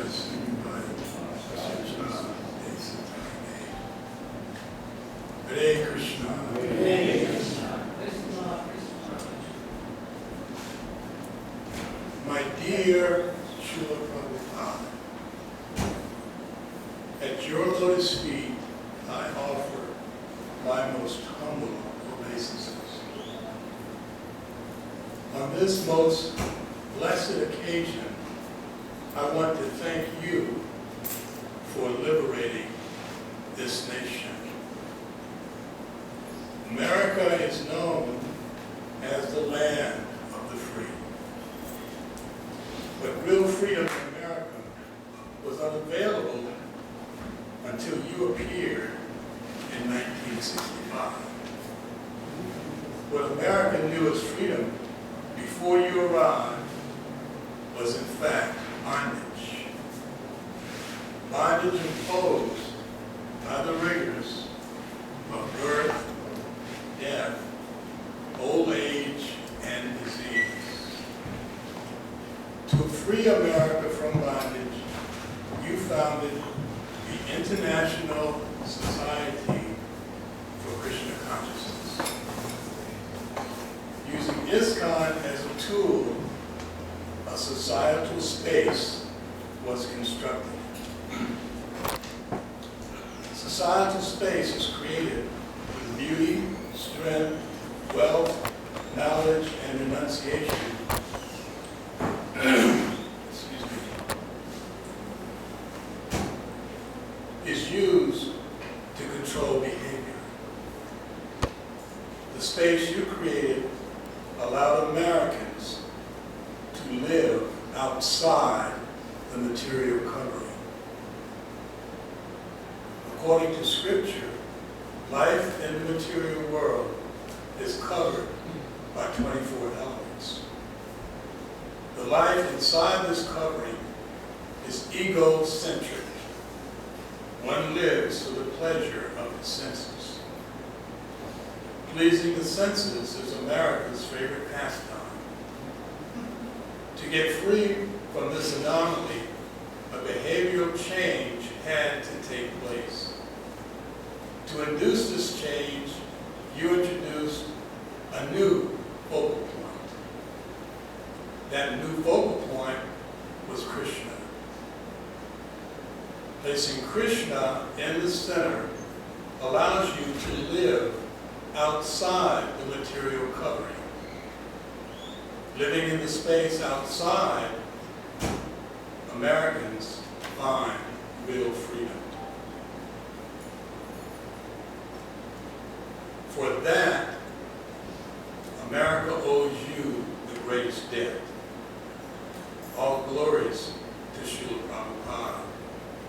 just invite Krishna. Hare Krishna. Hare Krishna. My dear Srila Prabhupada, at your lotus feet I offer my most humble obeisances. On this most blessed occasion, I want to thank you for liberating this nation. America is known as the land of the free. But real freedom in America was unavailable until you appeared in 1965. What America knew as freedom before you arrived was in fact bondage. Bondage imposed by the rigors of birth, death, old age, and disease. To free America from bondage, you founded the International Society for Krishna Consciousness. Using Iskcon as a tool, a societal space was constructed. Societal space is created with beauty, strength, wealth, knowledge, and renunciation. Excuse me. Is used to control behavior. The space you created allowed Americans to live outside the material covering. According to Scripture, life in the material world is covered by 24 elements. The life inside this covering is egocentric. One lives for the pleasure of the senses. Pleasing the senses is America's favorite pastime. To get free from this anomaly, a behavioral change had to take place. To induce this change, you introduced a new focal point. That new focal point was Krishna. Placing Krishna in the center allows you to live outside the material covering. Living in the space outside, Americans find real freedom. For that, America owes you the greatest debt. All glories to Srila Prabhupada.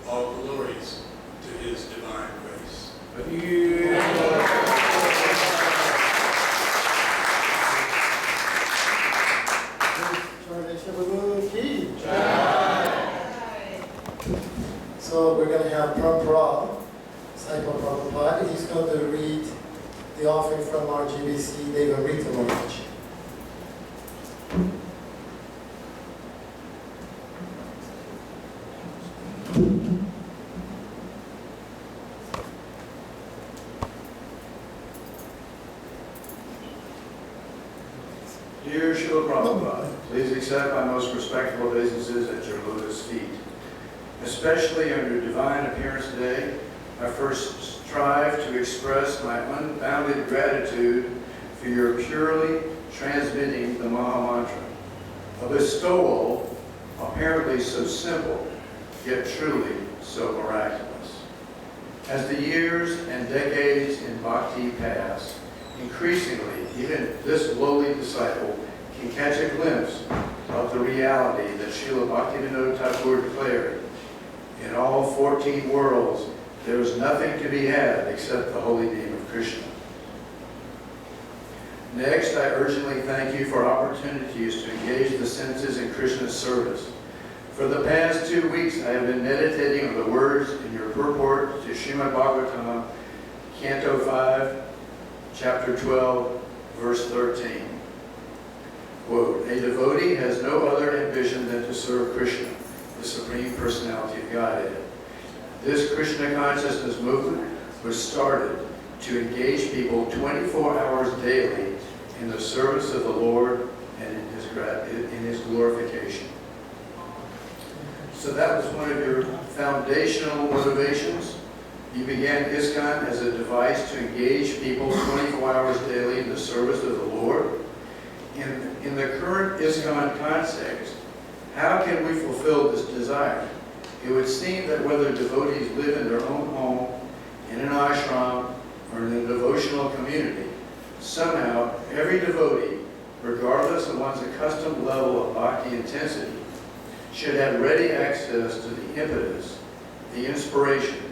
All glories to his divine grace. So we're going to have Prabhupada, Srila Prabhupada. He's going to read the offering from our GBC Deva Rita Maharaj. Dear Srila Prabhupada, please accept my most respectful obeisances at your lotus feet. Especially on your divine appearance today, I first strive to express my unbounded gratitude for your purely transmitting the Maha Mantra, a bestowal apparently so simple, yet truly so miraculous. As the years and decades in bhakti pass, increasingly, even this lowly disciple can catch a glimpse of the reality that Srila Bhaktivinoda Thakur declared. In all 14 worlds, there is nothing to be had except the holy name of Krishna. Next, I urgently thank you for opportunities to engage the senses in Krishna's service. For the past 2 weeks, I have been meditating on the words in your purport to Srimad Bhagavatam, Canto 5, Chapter 12, verse 13. Quote, a devotee has no other ambition than to serve Krishna. the Supreme Personality of Godhead. This Krishna consciousness movement was started to engage people 24 hours daily in the service of the Lord and in His glorification. So that was one of your foundational motivations. You began Iskcon as a device to engage people 24 hours daily in the service of the Lord. In the current Iskcon context, how can we fulfill this desire? It would seem that whether devotees live in their own home, in an ashram, or in a devotional community, somehow every devotee, regardless of one's accustomed level of bhakti intensity, should have ready access to the impetus, the inspiration,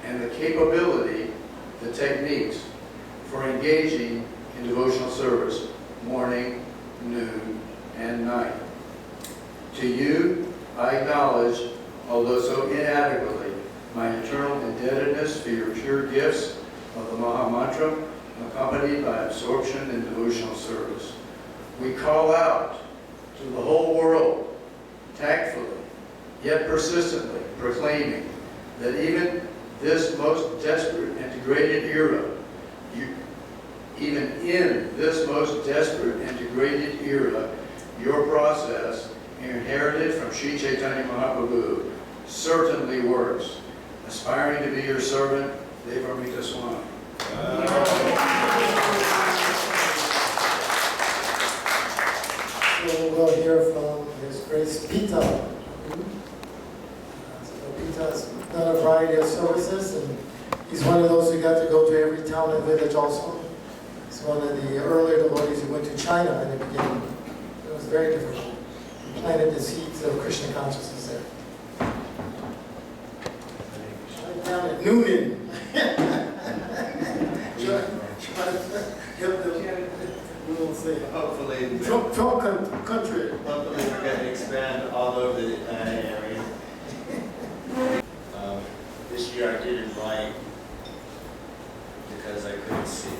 and the capability, the techniques for engaging in devotional service morning, noon, and night. To you, I acknowledge, although so inadequately, my eternal indebtedness for your pure gifts of the Maha Mantra, accompanied by absorption in devotional service. We call out to the whole world, tactfully, yet persistently, proclaiming that even this most desperate and degraded era, even in this most desperate and degraded era, your process, inherited from Sri Chaitanya Mahaprabhu, certainly works. Aspiring to be your servant, Devamrita Swami. So we'll hear from His Grace Pita. So Pita has done a variety of services, and he's one of those who got to go to every town and village also. He's one of the earlier devotees who went to China in the beginning. It was very difficult. He planted the seeds of Krishna consciousness there. Right down at Noonan. We'll see. Hopefully, Trump country. hopefully we're going to expand all over the area. This year I didn't write because I couldn't see.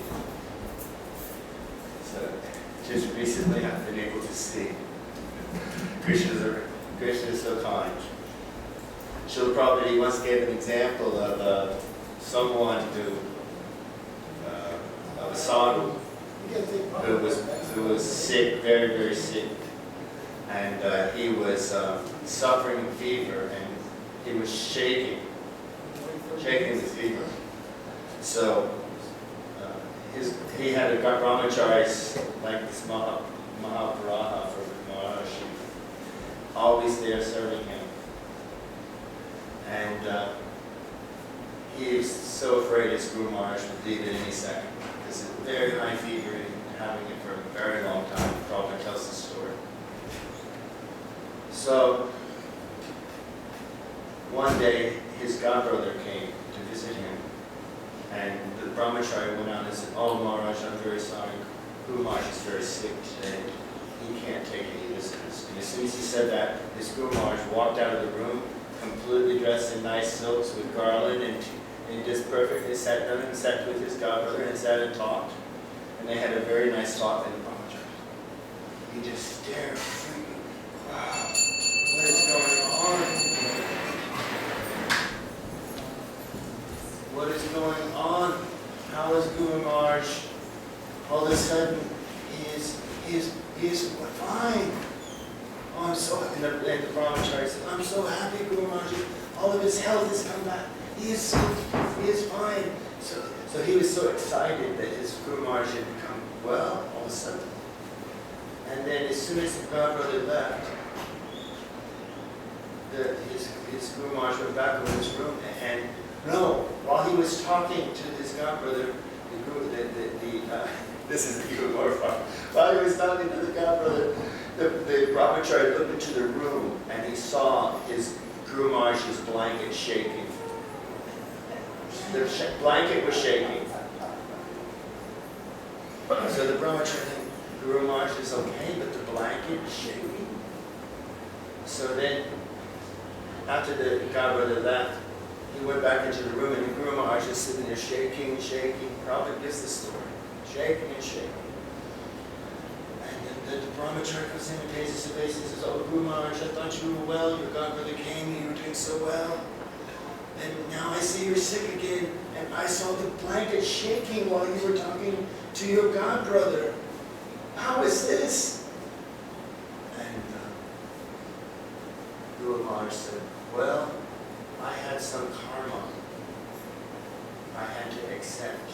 So just recently I've been able to see. Krishna is so kind. Srila Prabhupada once gave an example of someone who, of a sadhu who was sick, very, very sick, and he was suffering from fever, and he was shaking with fever. So he had a brahmachari like this Mahaparaha for Maharashi, always there serving him, and he was so afraid his Guru Maharaj would leave at any second. It's a very high fever and having it for a very long time. Prabhupada tells the story. So one day his godbrother came to visit him, and the brahmachari went out and said, "Oh Maharaj, I'm very sorry. Guru Maharaj is very sick today. He can't take any visitors." And as soon as he said that, his Guru Maharaj walked out of the room, completely dressed in nice silks with garland, and just perfectly sat down and sat with his godbrother and sat and talked. And they had a very nice talk, and the brahmachari, he just stared, freaking, wow, what is going on? What is going on? How is Guru Maharaj all of a sudden he is fine? Oh, I'm so happy. And the brahmachari said, "I'm so happy, Guru Maharaj. All of his health has come back. He is fine." So he was so excited that his Guru Maharaj had become well all of a sudden. And then as soon as the godbrother left, his Guru Maharaj went back over his room, and no, while he was talking to his godbrother, this is the Guru Maharaj. While he was talking to the godbrother, the brahmachari looked into the room and he saw his Guru Maharaj's blanket shaking. The blanket was shaking. So the brahmachari said, "Guru Maharaj is okay, but the blanket is shaking." So then, after the godbrother left, he went back into the room, and the Guru Maharaj is sitting there shaking. Prabhupada gives the story, shaking and shaking. And then the Brahmachari comes in and pays his obeisance and says, oh, Guru Maharaj, I thought you were well, your godbrother came and you were doing so well. And now I see you're sick again, and I saw the blanket shaking while you were talking to your godbrother. How is this? And Guru Maharaj said, well, I had some karma I had to accept.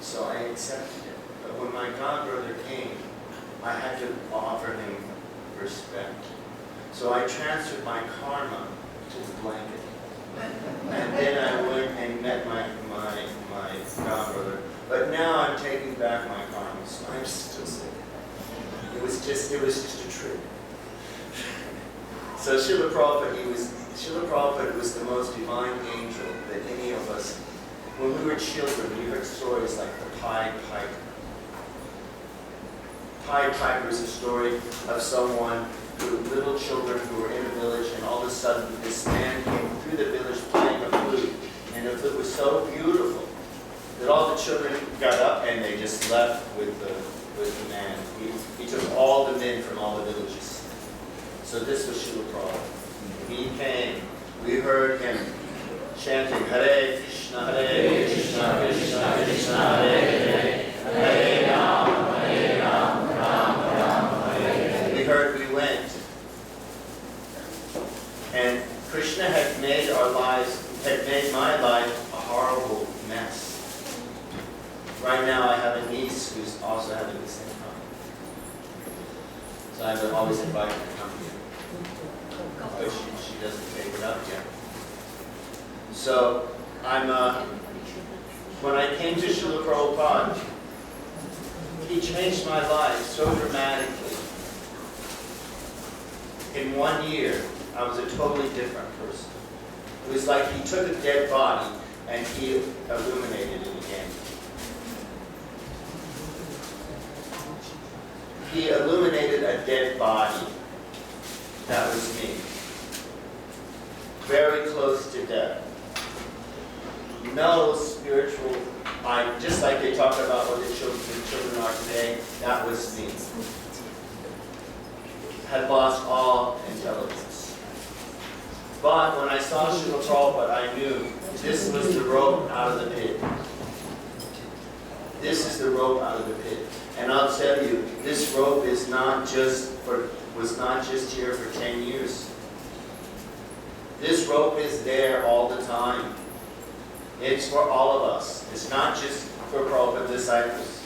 So I accepted it. But when my godbrother came, I had to offer him respect. So I transferred my karma to the blanket. And then I went and met my godbrother. But now I'm taking back my karma, so I'm still sick. It was just a trick. So Srila Prabhupada was the most divine angel that any of us, when we were children, we heard stories like the Pied Piper. Pied Piper is a story of someone little children who were in a village, and all of a sudden this man came through the village playing a flute, and the flute was so beautiful that all the children got up and they just left with the man. He took all the men from all the villages. So this was Srila Prabhupada. He came. We heard him chanting Hare Krishna, Hare Krishna, Krishna Krishna, Hare Hare, Hare Rama, Hare Rama, Rama Rama, Hare Hare. We heard, we went. And Krishna had made my life a horrible mess. Right now I have a niece who's also having the same problem. So I would always invite her to come here. But she doesn't take it up yet. So when I came to Srila Prabhupada, he changed my life so dramatically. In 1 year, I was a totally different person. It was like he took a dead body and he illuminated it again. He illuminated a dead body. That was me. Very close to death. No spiritual, just like they talk about what the children are today, that was me. Had lost all intelligence. But when I saw Srila Prabhupada, I knew this was the rope out of the pit. This is the rope out of the pit. And I'll tell you, this rope was not just here for 10 years. This rope is there all the time. It's for all of us. It's not just for Prabhupada disciples.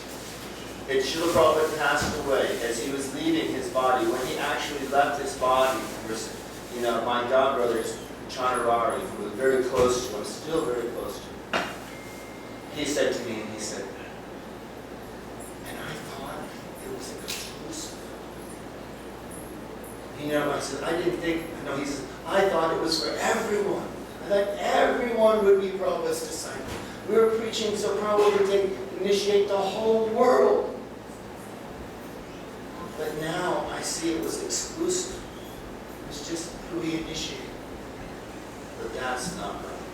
Srila Prabhupada passed away as he was leaving his body. When he actually left his body, my godbrother Chanarari, who was very close to him, still very close to him, he said to me, and he said, and I thought it was exclusive. I said, I didn't think, he said, I thought it was for everyone. I thought everyone would be Prabhupada's disciple. We were preaching so Prabhupada would initiate the whole world. But now I see it was exclusive. It was just who he initiated. But that's not right.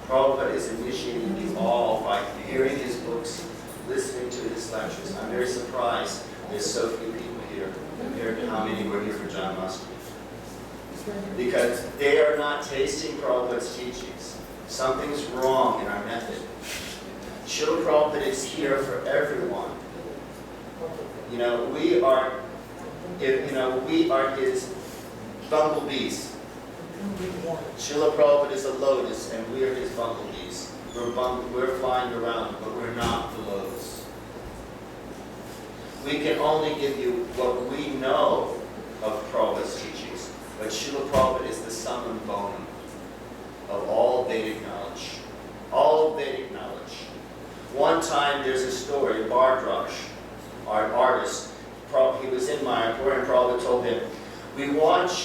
Prabhupada is initiating you all by hearing his books, listening to his lectures. I'm very surprised there's so few people here compared to how many were here for John Musgrave. Because they are not tasting Prabhupada's teachings. Something's wrong in our method. Srila Prabhupada is here for everyone. We are his bumblebees. Srila Prabhupada is a lotus, and we are his bumblebees. We're flying around, but we're not the lotus. We can only give you what we know of Prabhupada's teachings, but Srila Prabhupada is the summum bonum of all Vedic knowledge. All Vedic knowledge. One time there's a story, Bhardrash, our artist, he was in Mayapur, and Prabhupada told him, why don't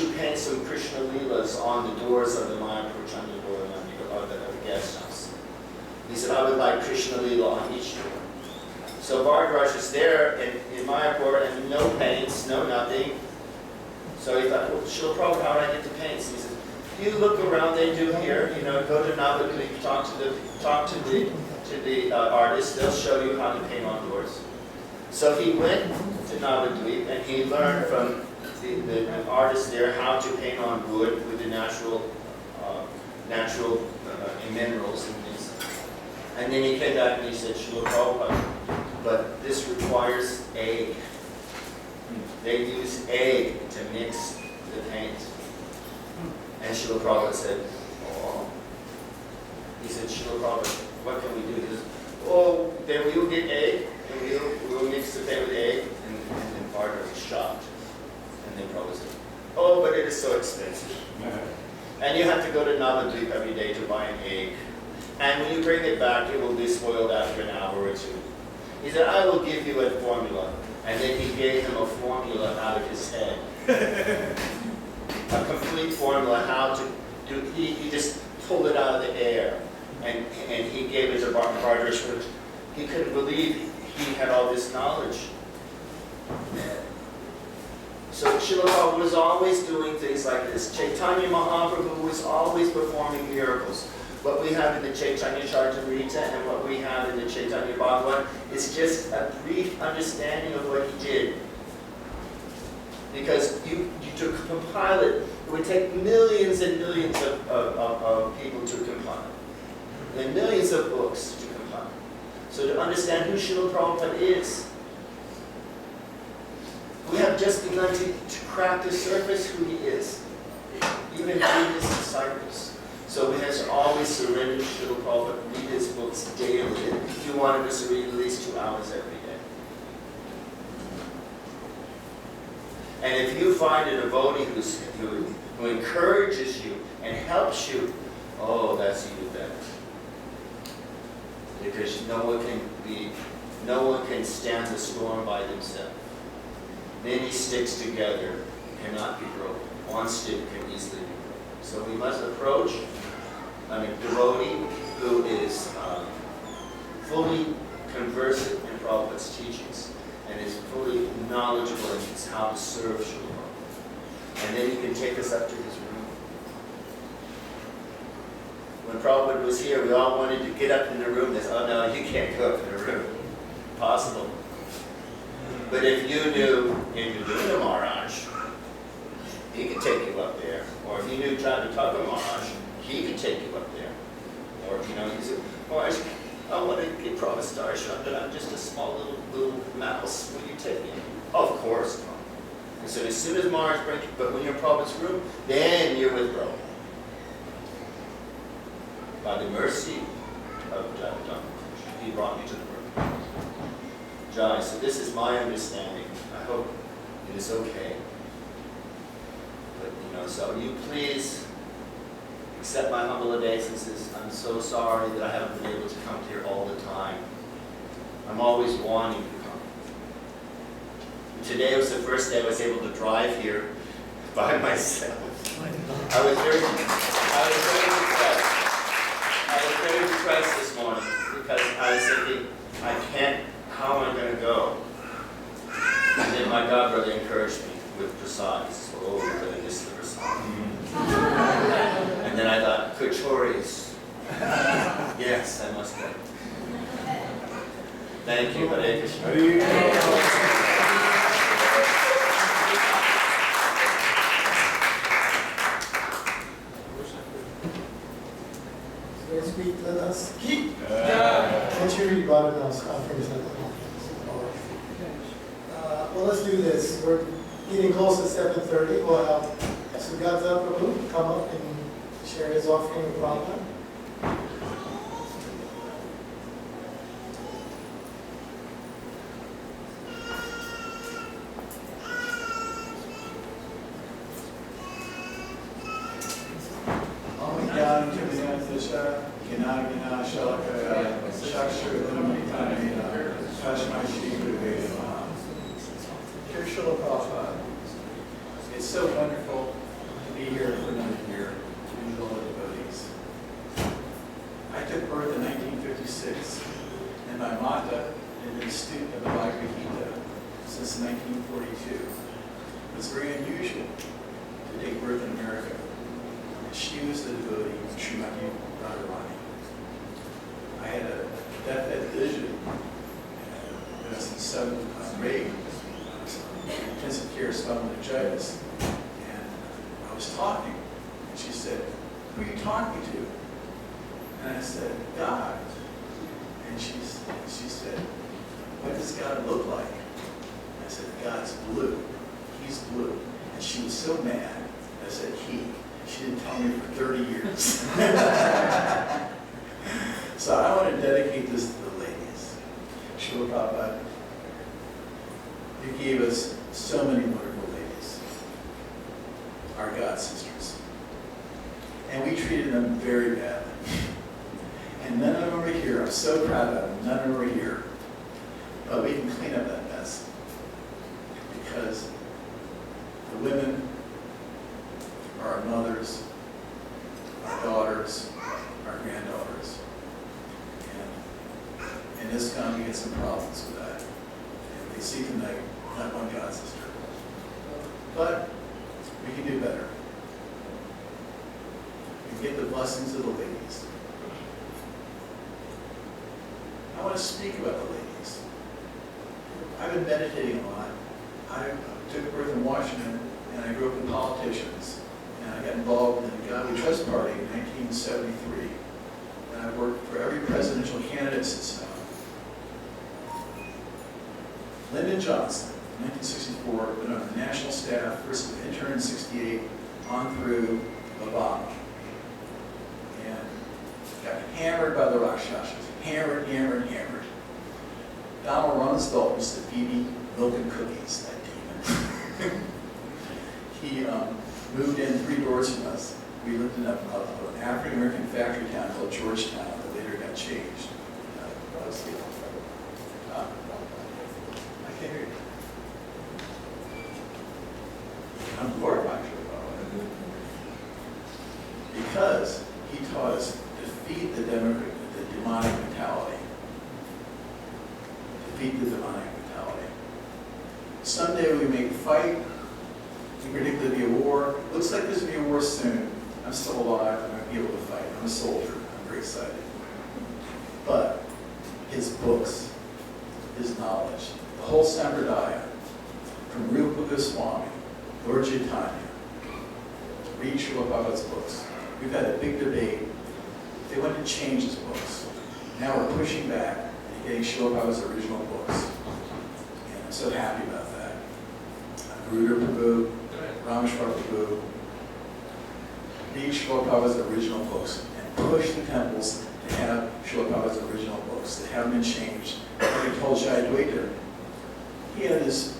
you paint some Krishna Leelas on the doors of the Mayapur Chandra of the guest house. He said, I would like Krishna Leela on each door. So Bhardrash is there in Mayapur, and no paints, no nothing. So he thought, well, Srila Prabhupada, how would I get the paints? He said, you look around, they do here, go to Navadvip, talk to the artist, they'll show you how to paint on doors. So he went to Navadvip and he learned from the artist there how to paint on wood with the natural minerals and things. And then he came back and he said, Srila Prabhupada, but this requires egg. They use egg to mix the paint. And Srila Prabhupada said, oh. He said, Srila Prabhupada, what can we do? He said, oh, then we'll get egg, and we'll mix the paint with egg. And then Bhargava was shocked. And then Prabhupada said, oh, but it is so expensive. And you have to go to Navadvip every day to buy an egg. And when you bring it back, it will be spoiled after an hour or two. He said, I will give you a formula. And then he gave him a formula out of his head. A complete formula how to do, he just pulled it out of the air. And he gave it to Bhargava. He couldn't believe he had all this knowledge. So Srila Prabhupada was always doing things like this. Chaitanya Mahaprabhu was always performing miracles. What we have in the Chaitanya Charitamrita and what we have in the Chaitanya Bhagavat is just a brief understanding of what he did. Because you to compile it, it would take millions and millions of people to compile. And millions of books to compile. So to understand who Srila Prabhupada is, we have just begun to crack the surface who he is, even through his disciples. So we have to always surrender to Srila Prabhupada, read his books daily. If you wanted us to read at least 2 hours every day. And if you find a devotee who encourages you and helps you, oh, that's even better. Because no one can stand the storm by themselves. Many sticks together cannot be broken. One stick can easily be broken. So we must approach a devotee who is fully conversant in Prabhupada's teachings and is fully knowledgeable in how to serve Srila Prabhupada. And then he can take us up to his room. When Prabhupada was here, we all wanted to get up in the room. They said, oh no, you can't go up in the room. Impossible. But if you knew Indra Maharaj, he could take you up there. Or if you knew Jataka Maharaj, he could take you up there. Or, he said, Maharaj, I want to get Prabhupada darshan, but I'm just a small little mouse. Will you take me? Of course. And so as soon as Maharaj brings you, but when you're in Prabhupada's room, then you're with Prabhupada. By the mercy of Jataka, he brought me to the room. Jai, so this is my understanding. I hope it is okay. But, so you please accept my humble obeisances. I'm so sorry that I haven't been able to come here all the time. I'm always wanting to come. Today was the first day I was able to drive here by myself. I was very depressed. I was very depressed this morning because I was thinking, how am I going to go? And then my godbrother encouraged me with prasad. He says, oh, you're going to miss the prasad. And then I thought, kachoris. Yes, I must go. Thank you, Hare Krishna. Speak, let us keep. Can't you read about it now? Well, let's do this. We're getting close to 7:30. We'll have Sugata Prabhu come up and share his offering with Prabhupada. Dear Srila Prabhupada, it's so wonderful to be here for another year to meet all the devotees. I took birth in 1956, and my mata had been a student of the Bhagavad Gita since 1942. It's very unusual to take birth in America. And she was the devotee, Srimati Radharani. I had a deathbed vision when I was in 7th great. I was on intensive care spondylitis. And I was talking, and she said, "Who are you talking to?" And I said, "God." And she said, "What does God look like?" I said, "God's blue. He's blue." And she was so mad. I said, "He." She didn't tell me for 30 years. So I want to dedicate this to the ladies. Srila Prabhupada, you gave us so many wonderful ladies, our God sisters. And we treated them very badly. And none of them are here. I'm so proud of them. None of them are here. But we can clean up that mess. Because the women are our mothers, our daughters, our granddaughters. And in Iskcon, we get some problems with that. And we see tonight, not one God sister. But we can do better. We get the blessings of the ladies. I want to speak about the ladies. I've been meditating a lot. I took birth in Washington, and I grew up with politicians. And I got involved in the God We Trust Party in 1973. And I've worked for every presidential candidate since Lyndon Johnson, 1964, been on the national staff, first as intern in 68, on through Obama. And got hammered by the Rakshasas. Hammered, hammered, hammered. Donald Rumsfeld used to feed me milk and cookies, that demon. He moved in 3 doors from us. We lived in an African-American factory town called Georgetown that later got changed. I can't hear you. I'm glorifying you. Because he taught us to defeat the demonic mentality. Defeat the demonic mentality. Someday we may fight. We predict there'll be a war. Looks like there's going to be a war soon. I'm still alive. I'm going to be able to fight. I'm a soldier. I'm very excited. But his books, his knowledge, the whole Sampradaya, from Rupa Goswami, Lord Chaitanya, read Srila Prabhupada's books. We've had a big debate. They wanted to change his books. Now we're pushing back and getting Srila Prabhupada's original books. And I'm so happy about that. Garuda Prabhu, Rameshwar Prabhu, read Srila Prabhupada's original books and push the temples to have Srila Prabhupada's original books. They haven't been changed. Like I told Jayadvaita, he had his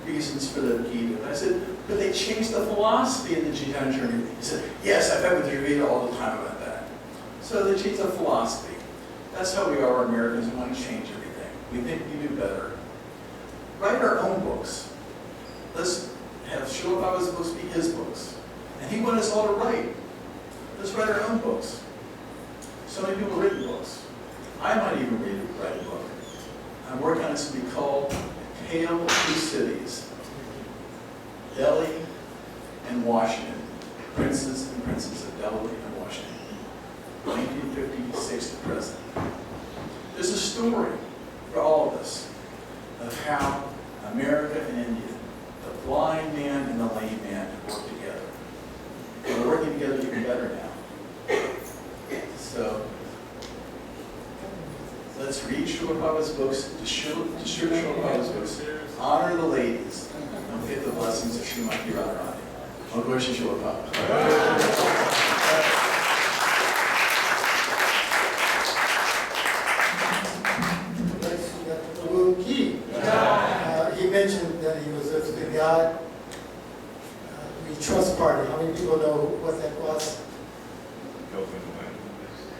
reasons for the Gita. And I said, but they changed the philosophy of the Chaitanya journey. He said, yes, I've met with Jayadvaita all the time about that. So they changed the philosophy. That's how we are Americans. We want to change everything. We think we do better. Write our own books. Let's have Srila Prabhupada's books be his books. And he wanted us all to write. Let's write our own books. So many people have written books. I might even write a book. I'm working on this to be called Tale of Two Cities, Delhi and Washington. Princes and Princesses of Delhi and Washington. 1956 to present. There's a story for all of us of how America and India, the blind man and the lame man, work together. And we're working together even better now. So let's read Srila Prabhupada's books, distribute Srila Prabhupada's books, honor the ladies, and get the blessings of Srimati Radharani. Oh, glory to Srila Prabhupada. He mentioned that he was with the God We Trust Party. How many people know what that was?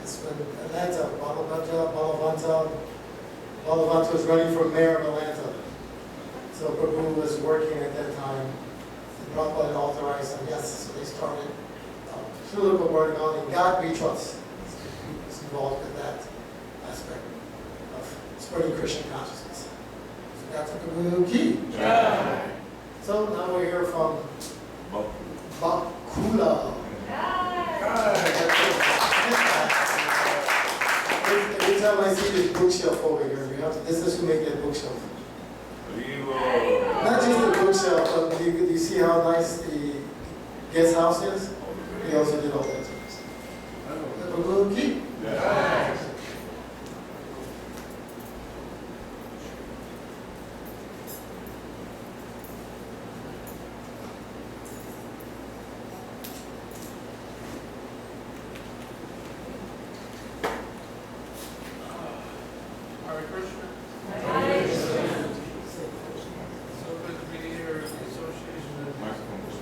It's when Atlanta, Balavanta was running for mayor of Atlanta. So Prabhu was working at that time. The Prabhupada authorized them, yes, so they started Srila Prabhupada in God We Trust. He was involved with that aspect of spreading Krishna consciousness. So that's Prabhu Ki. Yeah. So now we're here from Bakula. Every time I see this bookshelf over here, this is who make that bookshelf. Not just the bookshelf, but do you see how nice the guest house is? He also did all that. Little key. Hare Krishna. So good to be here in the Association of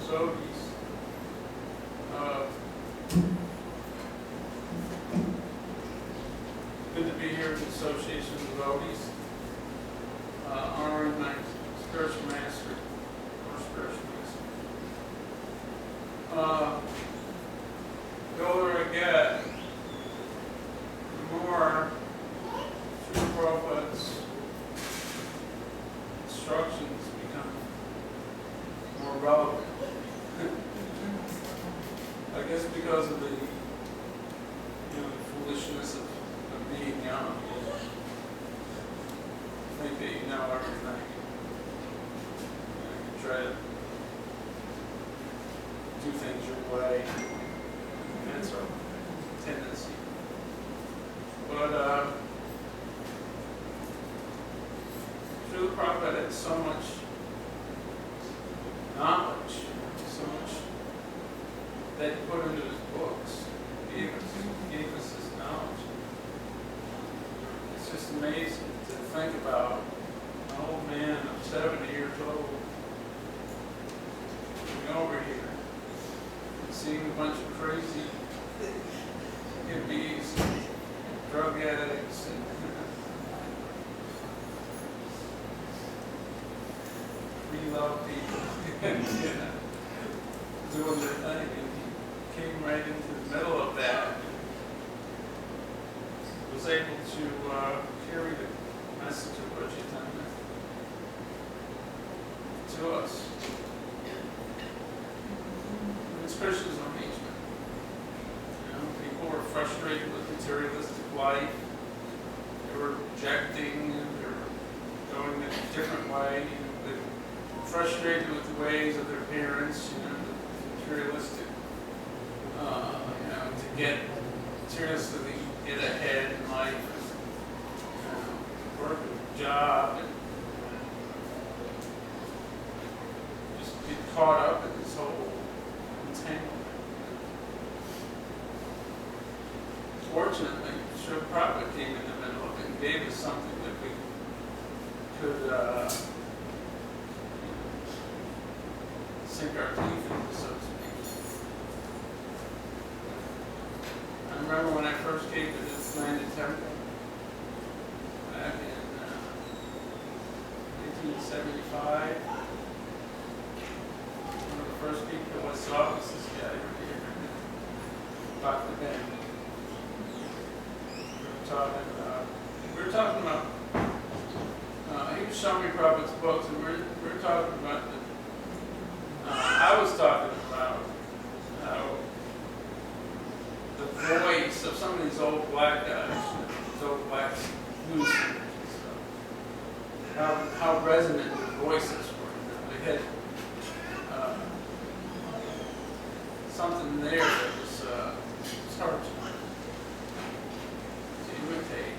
Devotees. Good to be here in the Association of Devotees. Honoring my spiritual master, or spiritual master. The older I get, the more Srila Prabhupada's instructions become more relevant. I guess because of the, the foolishness of being young. I think that you know everything. You try to do things your way. And that's our tendency. But Srila Prabhupada had so much knowledge, so much that he put into his books. He gave us his knowledge. It's just amazing to think about an old man of 70 years old coming over here and seeing a bunch of crazy hippies, drug addicts, and love people and doing their thing, and he came right into the middle of that and was able to carry the message of Chaitanya to us. It's Krishna's arrangement. People were frustrated with materialistic life. They were rejecting, and they were going a different way. They were frustrated with the ways of their parents, the materialistic, to materialistically get ahead in life, work a job, and just get caught up in this whole entanglement. Fortunately, Srila Prabhupada came in the middle of it and gave us something that we could sink our teeth into, so to speak. I remember when I first came to this landed temple back in 1975. One of the first people I saw was this guy right here, Dr. Ben. We were talking about, he was showing me Prabhupada's books, and we were talking about I was talking about how the voice of some of these old black guys, these old black blues singers and stuff, how resonant their voices were. They had something there that was hard to imitate.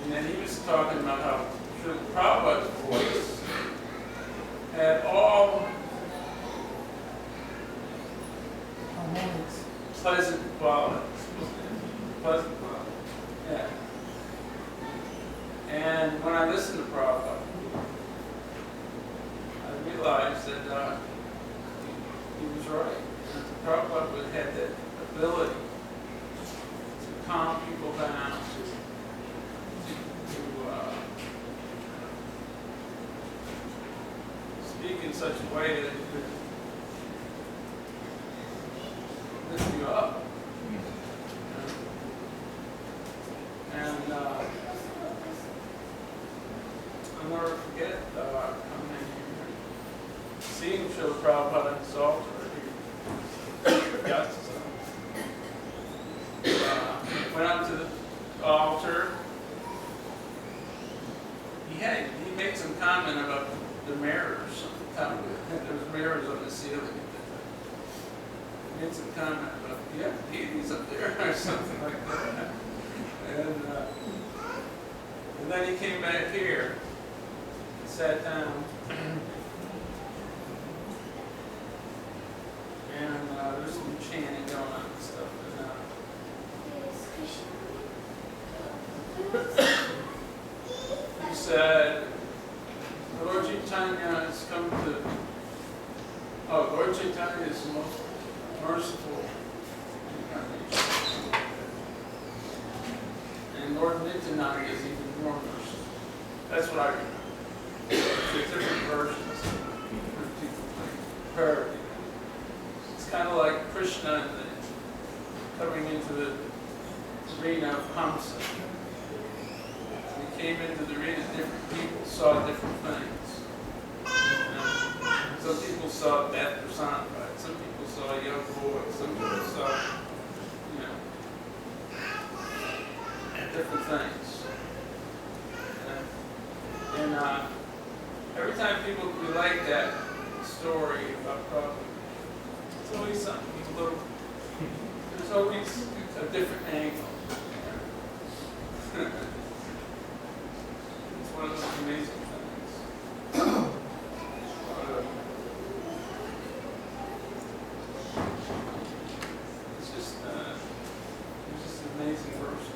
And then he was talking about how Srila Prabhupada's voice had all pleasant qualities. Pleasant qualities. Yeah. And when I listened to Prabhupada, I realized that he was right. Prabhupada had that ability to calm people down, to speak in such a way that it could lift you up. And I'll never forget coming in here, seeing Srila Prabhupada at his altar. Went up to the altar, he made some comment about the mirrors. There's mirrors on the ceiling. He made some comment about, yeah, deities up there or something like that. And then he came back here, sat down, and there's some chanting going on and stuff. And, he said, Lord Chaitanya has come to, Lord Chaitanya is the most merciful incarnation. And Lord Nityananda is even more merciful. That's what I read. There's different versions, different people like parody. It's kind of like Krishna coming into the arena of Hamsa. He came into the arena, different people saw different things. You know? Some people saw that personified, some people saw a young boy, some people saw, different things. And every time people relate that story about Prabhupada, it's always something a little, there's always a different angle. It's one of those amazing things. It's just an amazing person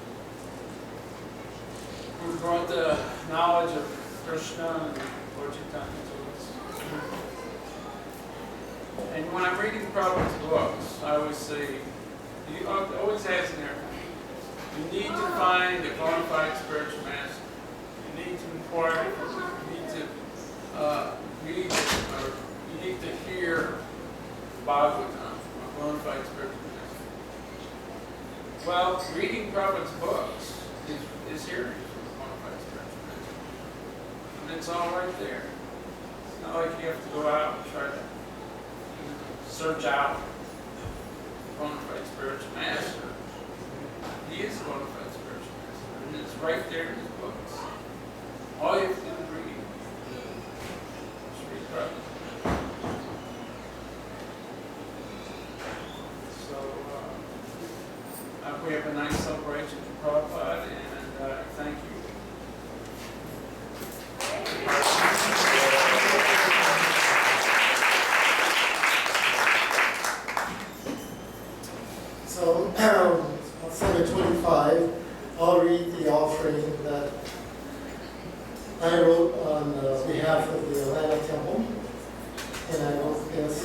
who brought the knowledge of Krishna and Lord Chaitanya to us. And when I'm reading Prabhupada's books, I always say, he always has in there, you need to find a bona fide spiritual master. You need to inquire, you need to read, or you need to hear Bhagavatam from a bona fide spiritual master. Well, reading Prabhupada's books is hearing from a bona fide spiritual master. And it's all right there. It's not like you have to go out and try to search out a bona fide spiritual master. He is a bona fide spiritual master, and it's right there in his books. All you have to do is read. Just read Prabhupada. So, I hope we have a nice celebration for Prabhupada, and thank you. So, on 725, I'll read the offering that I wrote on behalf of the Atlanta Temple. And I wrote this.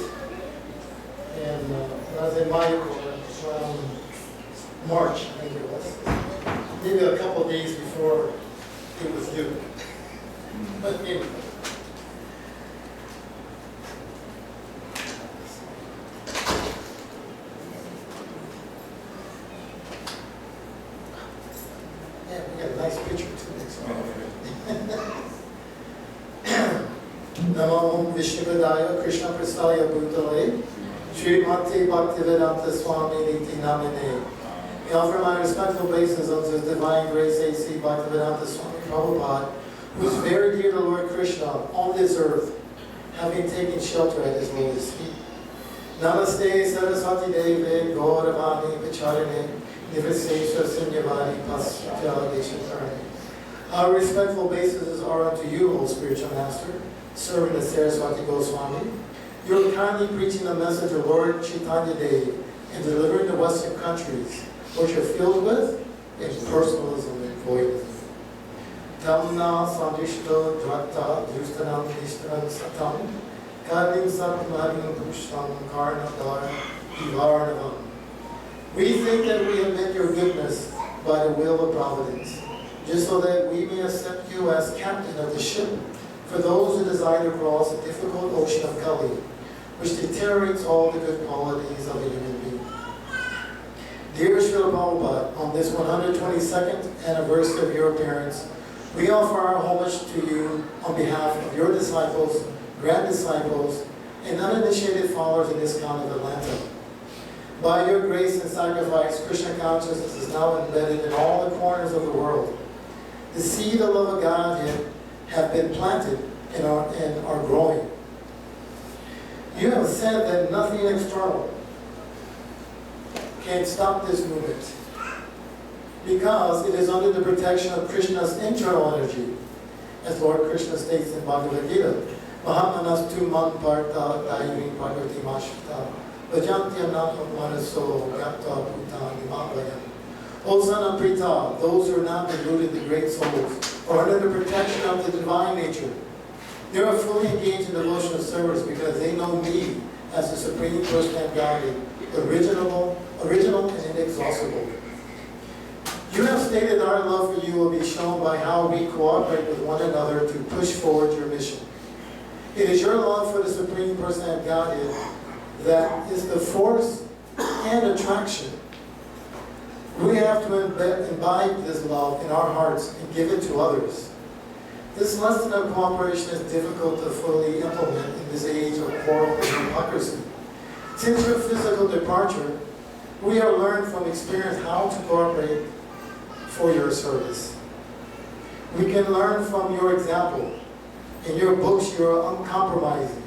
And I was in my around March, I think it was. Maybe a couple of days before it was due. But anyway. Yeah, we got a nice picture too next one. Namo Vishnupadaya Krishna Prasaya Bhutale Srimati Bhaktivedanta Swami Niti Namine. I offer my respectful obeisance unto His Divine Grace A.C. Bhaktivedanta Swami Prabhupada, who is very dear to Lord Krishna on this earth, having taken shelter at His lotus feet. Namaste Saraswati Deve Gauravani Pacharine Nivasesha Sunyavani Pasya Deshatarani. Our respectful obeisances are unto you, O Spiritual Master, serving as Saraswati Goswami. You are kindly preaching the message of Lord Chaitanya Dev and delivering the Western countries, which are filled with impersonalism and voidism. Dhamna Sandishto Drakta Dustanam Nishtaram Satam Karnim Satmarim Pushtam Karnadara Ivarnavam. We think that we have met your goodness by the will of providence, just so that we may accept you as captain of the ship for those who desire to cross a difficult ocean of Kali, which deteriorates all the good qualities of a human being. Dear Srila Prabhupada, on this 122nd anniversary of your appearance, we offer our homage to you on behalf of your disciples, grand disciples, and uninitiated followers in Iskcon of Atlanta. By your grace and sacrifice, Krishna consciousness is now embedded in all the corners of the world. The seed of love of Godhead have been planted and are growing. You have said that nothing external can stop this movement because it is under the protection of Krishna's internal energy, as Lord Krishna states in Bhagavad Gita. Mahamanastu man parta dayuni parvati mashita vajantya manaso yapta puta nimamlayam. O son of Prita, those who are not deluded, the great souls, are under the protection of the divine nature. They are fully engaged in devotional service because they know me as the Supreme Personality of Godhead, original and inexhaustible. You have stated our love for you will be shown by how we cooperate with one another to push forward your mission. It is your love for the Supreme Personality of Godhead that is the force and attraction. We have to imbibe this love in our hearts and give it to others. This lesson of cooperation is difficult to fully implement in this age of quarrel and hypocrisy. Since your physical departure, we have learned from experience how to cooperate for your service. We can learn from your example. In your books, you are uncompromising.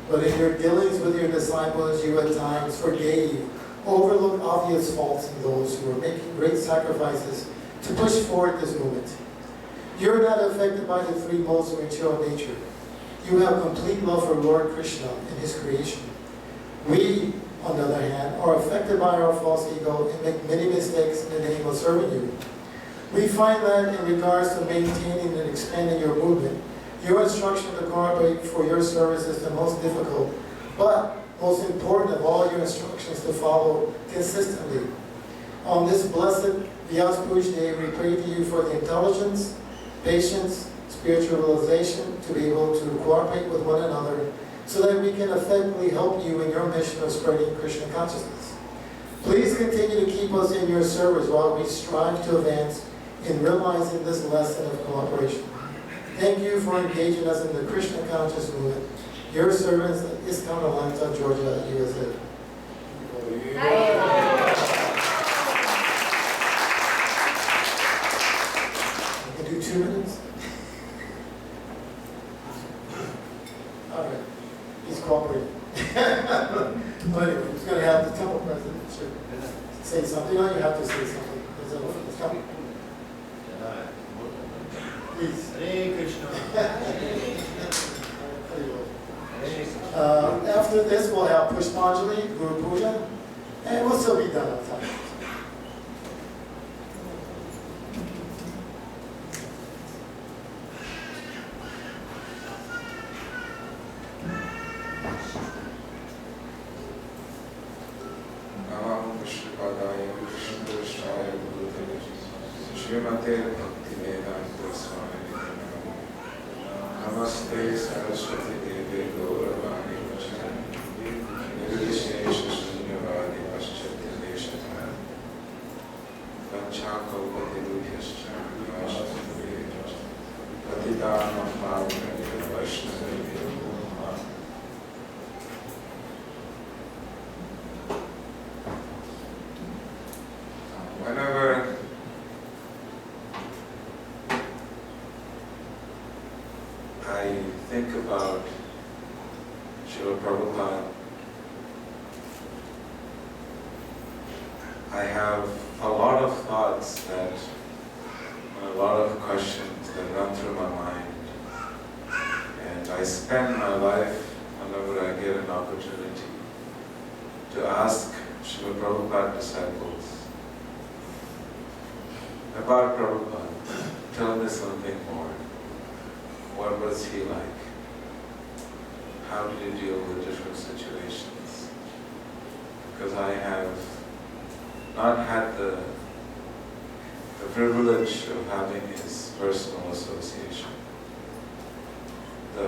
But in your dealings with your disciples, you at times forgave, overlooked obvious faults in those who are making great sacrifices to push forward this movement. You're not affected by the three modes of material nature. You have complete love for Lord Krishna and His creation. We, on the other hand, are affected by our false ego and make many mistakes in the name of serving you. We find that in regards to maintaining and expanding your movement, your instruction to cooperate for your service is the most difficult, but most important of all your instructions to follow consistently. On this blessed Vyas Puja Day, we pray to you for the intelligence, patience, spiritual realization to be able to cooperate with one another so that we can effectively help you in your mission of spreading Krishna consciousness. Please continue to keep us in your service while we strive to advance in realizing this lesson of cooperation. Thank you for engaging us in the Krishna conscious movement. Your servants at Iskcon, Atlanta, Georgia, USA. I can do 2 minutes. All right. He's cooperating. But anyway, he's going to have the temple president should say something. You know, you have to say something. It's coming. Please. Hare Krishna. After this, we'll have Pushpanjali, Guru Puja, and we'll still be done on time. Srimate Bhakti Vedanta Swami Namaste Saraswati Devi Gauravani Vachani Nirvishesha Shunyavadi Paschatya Deshata Vanchakalpati Dubhyascha Vashtavedascha Patidanam Bhavnaya Vaishnavaya. Whenever I think about Srila Prabhupada, I have a lot of thoughts and a lot of questions that run through my mind. And I spend my life, whenever I get an opportunity, to ask Srila Prabhupada disciples about Prabhupada. Tell me something more. What was he like? How did he deal with different situations? Because I have not had the privilege of having his personal association. The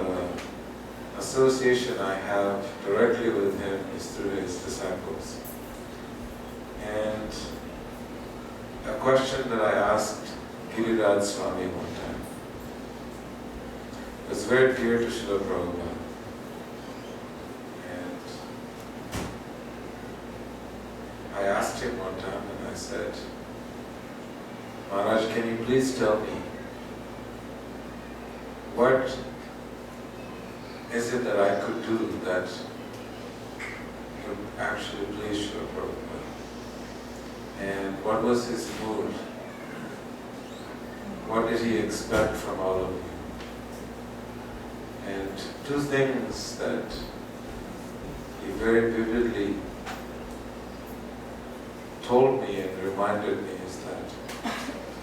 association I have directly with him is through his disciples. And a question that I asked Giriraj Swami one time was very dear to Srila Prabhupada. And I asked him one time and I said, Maharaj, can you please tell me what is it that I could do that would actually please Srila Prabhupada? And what was his mood? What did he expect from all of you? And two things that he very vividly told me and reminded me is that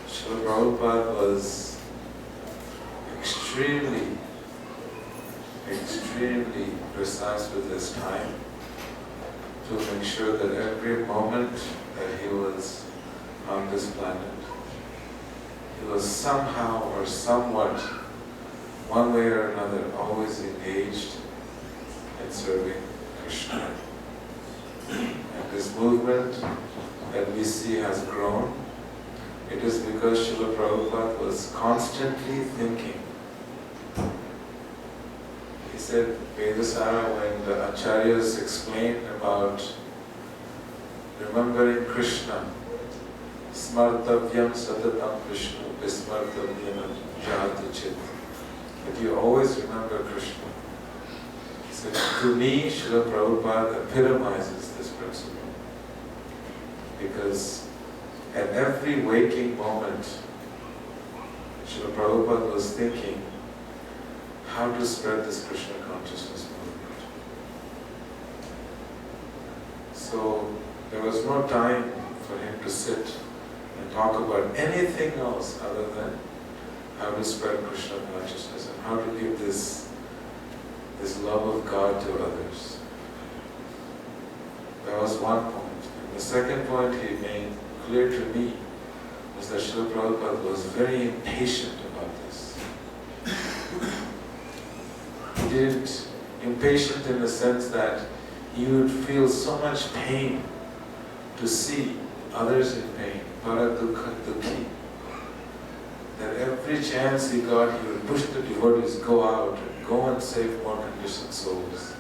Srila Prabhupada was extremely precise with his time to make sure that every moment that he was on this planet, he was somehow or somewhat, one way or another, always engaged in serving Krishna. And this movement that we see has grown. It is because Srila Prabhupada was constantly thinking. He said, Vedasara, when the acharyas explained about remembering Krishna, smartavyam satatam Krishna, vismartavyam jhati chit, that you always remember Krishna. He said, to me, Srila Prabhupada epitomizes this principle. Because at every waking moment, Srila Prabhupada was thinking how to spread this Krishna consciousness movement. So there was no time for him to sit and talk about anything else other than how to spread Krishna consciousness and how to give this love of God to others. That was one point. And the second point he made clear to me was that Srila Prabhupada was very impatient about this. He didn't, impatient in the sense that he would feel so much pain to see others in pain, paradukha dukhi, that every chance he got, he would push the devotees go out and go and save more conditioned souls.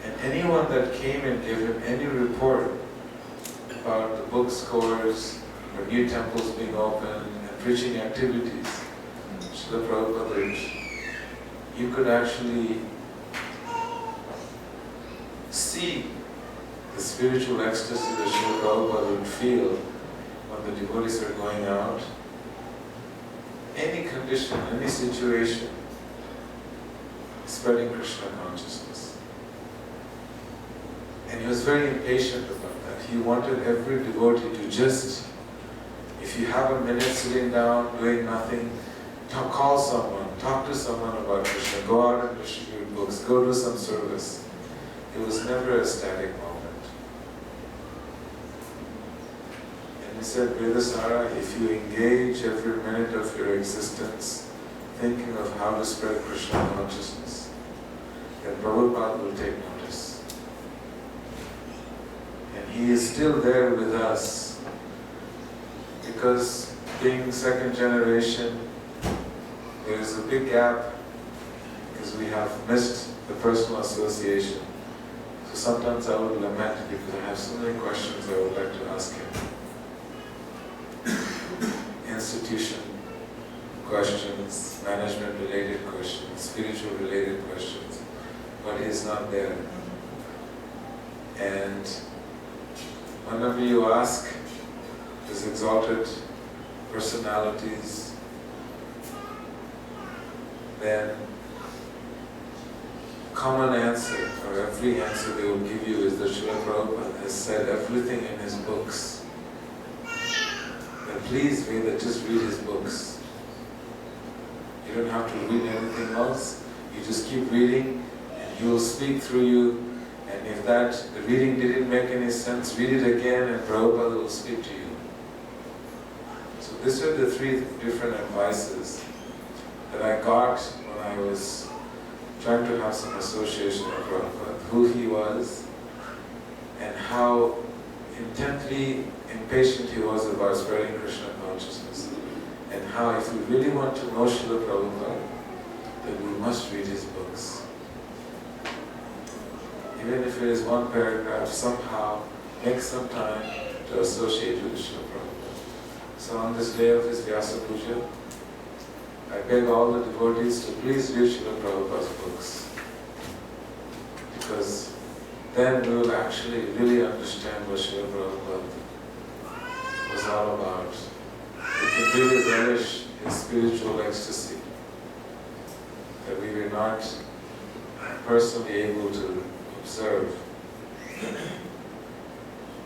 And anyone that came and gave him any report about the book scores or new temples being opened and preaching activities, Srila Prabhupada, you could actually see the spiritual ecstasy that Srila Prabhupada would feel when the devotees are going out. Any condition, any situation, spreading Krishna consciousness. And he was very impatient about that. He wanted every devotee to just, if you have a minute sitting down, doing nothing, call someone, talk to someone about Krishna, go out and distribute books, go do some service. It was never a static moment. And he said, Vedasara, if you engage every minute of your existence thinking of how to spread Krishna consciousness, then Prabhupada will take notice. And he is still there with us because being second generation, there is a big gap because we have missed the personal association. So sometimes I would lament because I have so many questions I would like to ask him. Institution questions, management related questions, spiritual related questions, but he is not there. And whenever you ask these exalted personalities, then common answer, or every answer they will give you is that Srila Prabhupada has said everything in his books. Then please, Veda, just read his books. You don't have to read anything else. You just keep reading and he will speak through you. And if the reading didn't make any sense, read it again and Prabhupada will speak to you. So these are the three different advices that I got when I was trying to have some association with Prabhupada, who he was and how intently impatient he was about spreading Krishna consciousness, and how if we really want to know Srila Prabhupada, then we must read his books. Even if it is one paragraph, somehow make some time to associate with Srila Prabhupada. So on this day of his Vyasa Puja, I beg all the devotees to please read Srila Prabhupada's books, because then we will actually really understand what Srila Prabhupada was all about. We can really relish in spiritual ecstasy that we were not personally able to observe.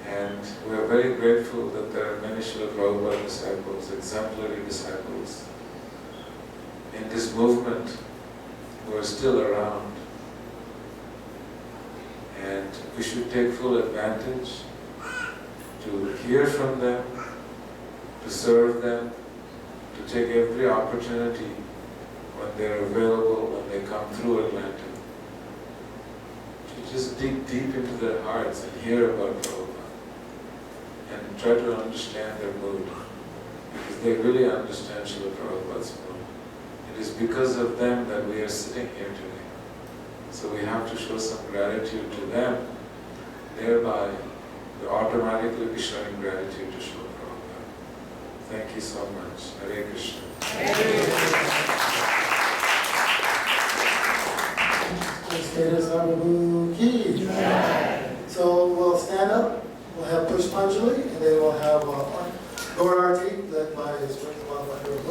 And we are very grateful that there are many Srila Prabhupada disciples, exemplary disciples in this movement who are still around. And we should take full advantage to hear from them, to serve them, to take every opportunity when they're available, when they come through Atlanta, to just dig deep into their hearts and hear about Prabhupada and try to understand their mood, because they really understand Srila Prabhupada's mood. It is because of them that we are sitting here today. So we have to show some gratitude to them. Thereby, we automatically be showing gratitude to Srila Prabhupada. Thank you so much. Hare Krishna. Status Prabhu ki. So we'll stand up, we'll have Pushpanjali, and then we'll have Gaur Arti led by His Worship Bhagavad Gita.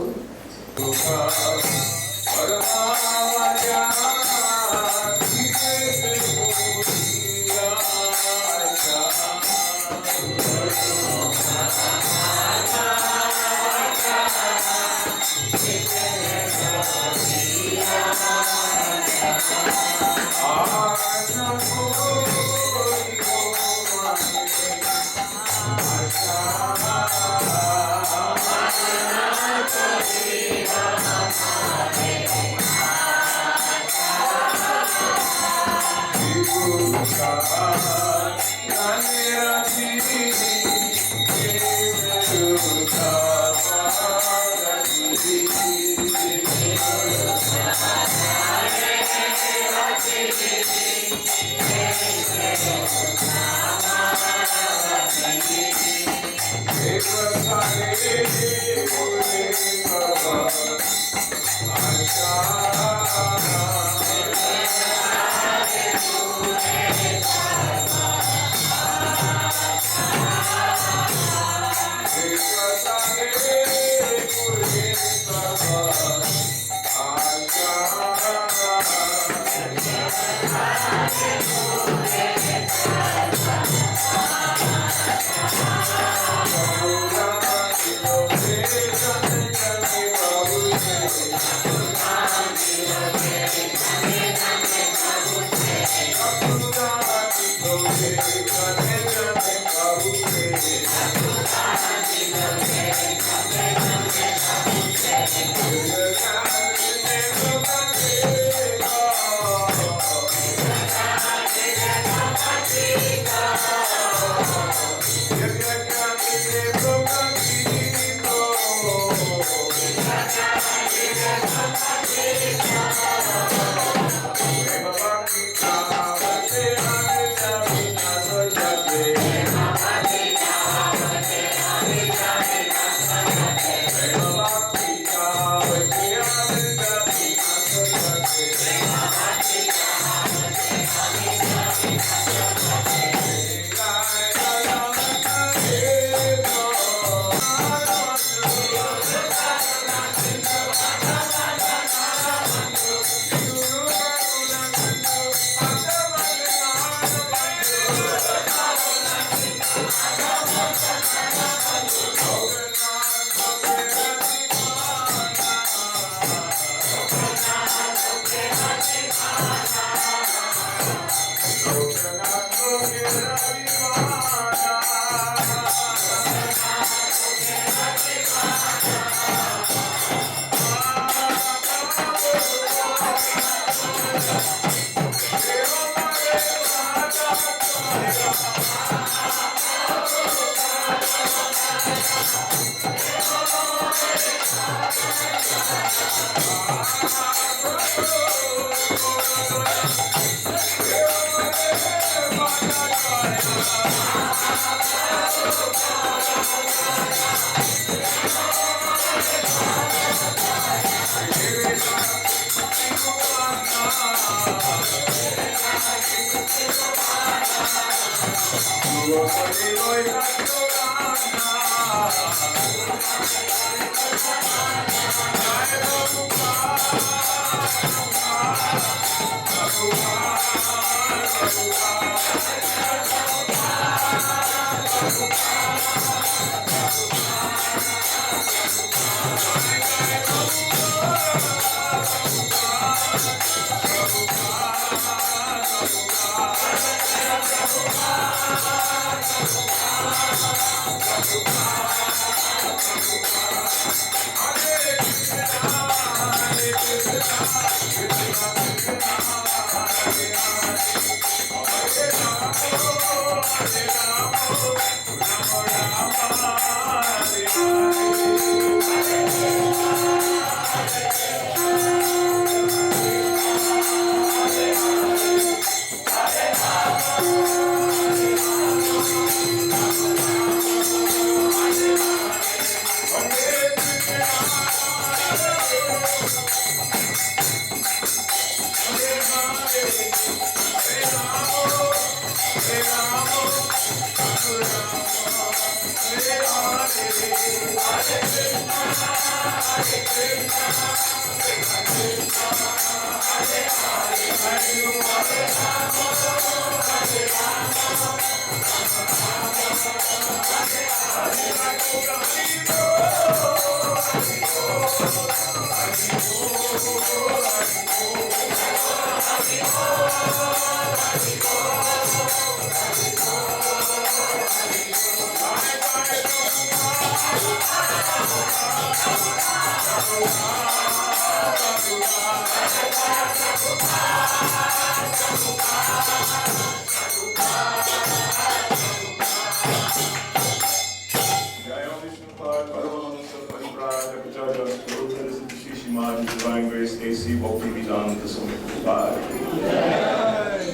Divine Grace AC Bhaktivedanta Swami Prabhupada.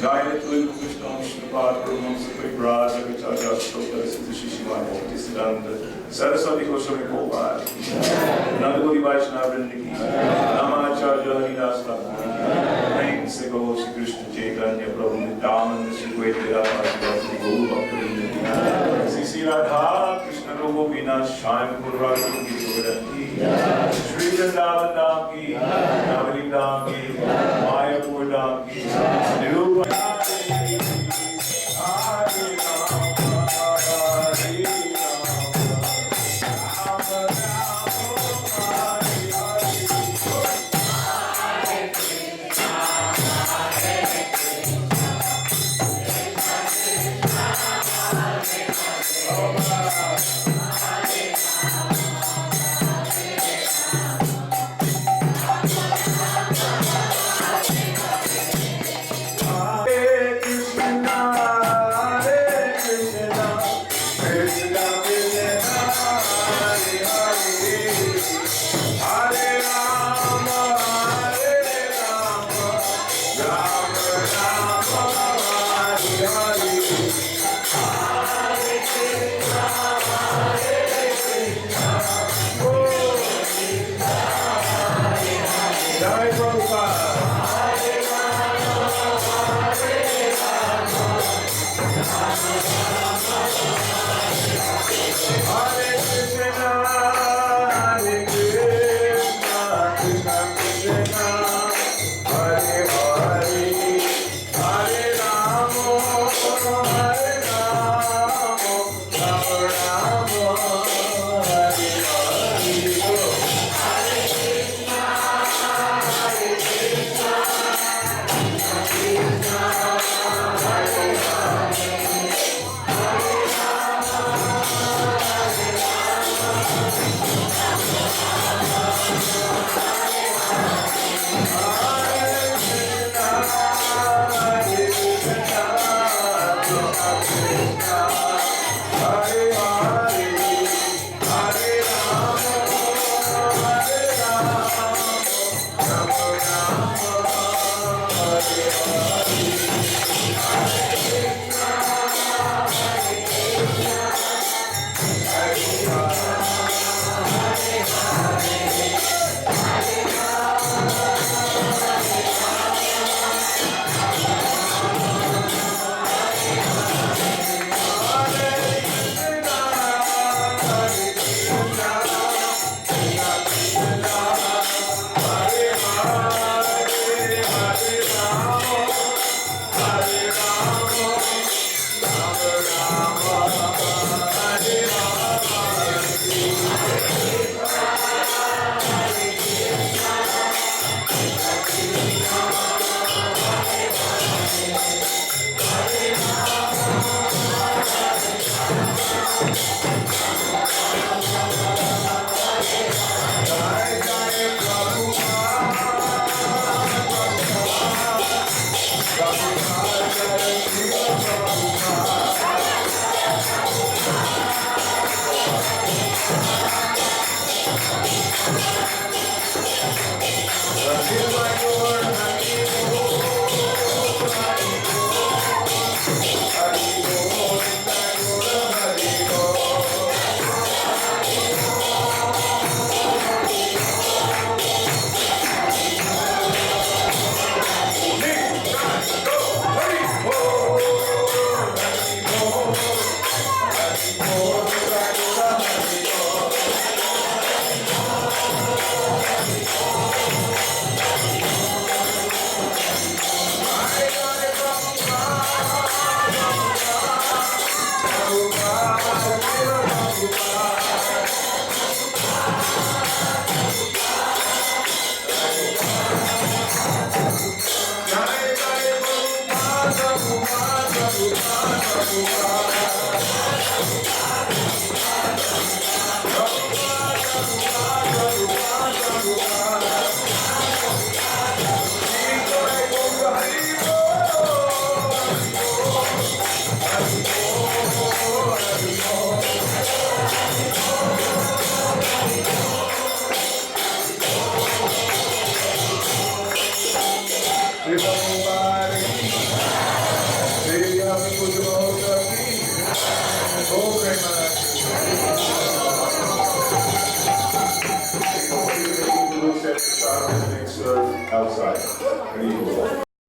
Jai Tulku Krishna Srila Prabhupada Prabhupada Acharya Shishimai Bhaktivedanta Saraswati Goswami Prabhupada. Nandagori Vaishnava Vrindaki. Namacharya Haridas Thakur. Prem Se Gaur Shri Krishna Chaitanya Prabhu Nityananda Shri Advaita Gadadhar Gaur Bhaktivinoda Shri Sri Radha Krishna Govina Shyam Purvaki Goranti Shri Vrindavan Dham Ki Navali Dham Ki Mayapur Dham Ki Nirupa Outside.